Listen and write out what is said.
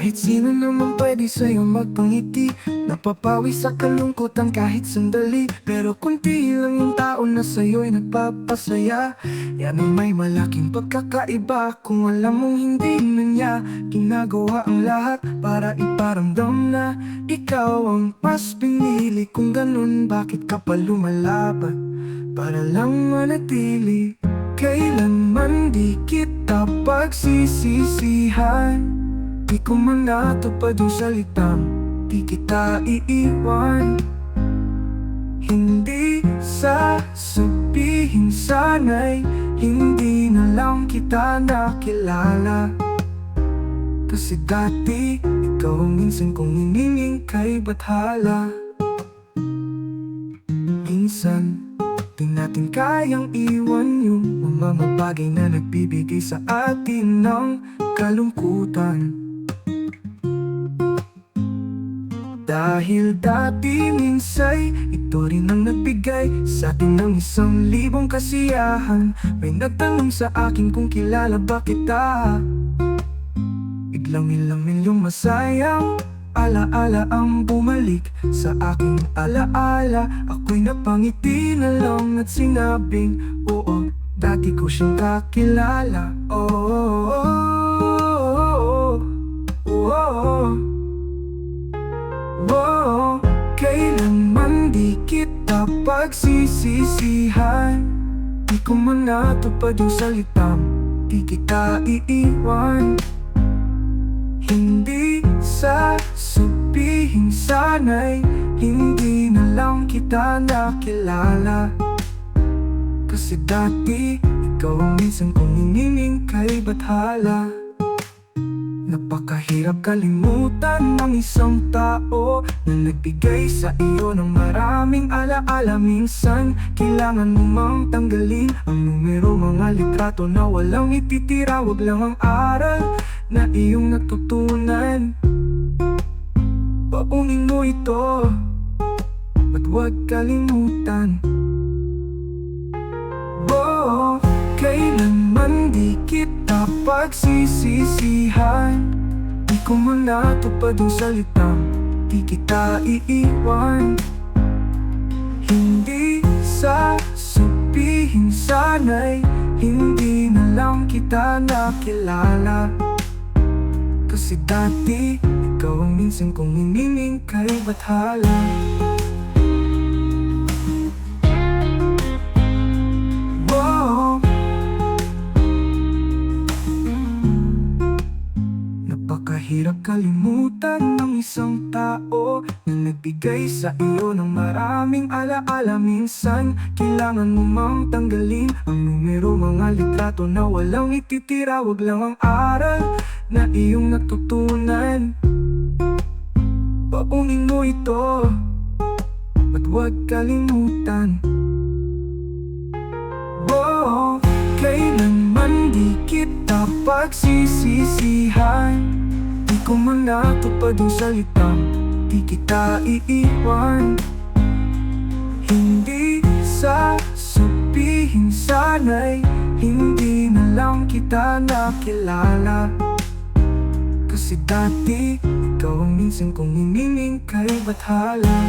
Kahit sino naman pwede sa'yo magpangiti, napapawi sa kalungkutan kahit sandali. Pero kunti lang yung tao na sa'yo'y nagpapasaya. Yan ang may malaking pagkakaiba. Kung alam mong hindi na niya ginagawa ang lahat para iparamdam na ikaw ang mas pinili. Kung ganun, bakit ka pa lumalaban para lang manatili? Kailanman di kita pagsisisihan. Di ko man natupad yung salitang di kita iiwan. Hindi sasabihin sana'y hindi na lang kita nakilala. Kasi dati ikaw ang minsan kong hiningin kay bathala. Minsan di natin kayang iwan yung mga bagay na nagbibigay sa atin ng kalungkutan. Dahil dati minsay ito rin ang nagbigay sa atin ng 1,000 kasiyahan. May nagtanong sa akin kung kilala ba kita. Biglang ilang milyong masayang alaala ang bumalik sa aking alaala. Ako'y napangiti na lang at sinabing oo, dati ko siyang kakilala. Oh, oh, oh, oh, oh, oh. Oh, kailanman di kita pagsisisihan. Di ko man natupad yung salitang di kita iiwan. Hindi sasabihin sana'y hindi na lang kita nakilala. Kasi dati ikaw ang minsan kong hiningin kay bathala. Napakahirap kalimutan ng isang tao na nagbigay sa iyo ng maraming alaala. Minsan kailangan mo mang tanggalin ang numero, mga litrato na walang ititira. Wag lang ang aral na iyong natutunan. Paunin mo ito at huwag kalimutan. Oh, kailanman di kita pagsisisihan. Di ko man natupad yung salitang di kita iiwan. Hindi sasabihin sana'y hindi na lang kita nakilala. Kasi dati ikaw ang minsan kong hiningin kay bathala. Napakahirap kalimutan ng isang tao na nagbigay sa iyo ng maraming alaala. Minsan kailangan mo mang tanggalin ang numero, mga litrato na walang ititira. Wag lang ang aral na iyong natutunan. Paunin mo ito at huwag kalimutan. Oh, kailanman di kita pagsisisihan. Di ko man natupad yung salitang di kita iiwan. Hindi sasabihin sana'y hindi na lang kita nakilala. Kasi dati ikaw ang minsan kong hiningin kay bathala.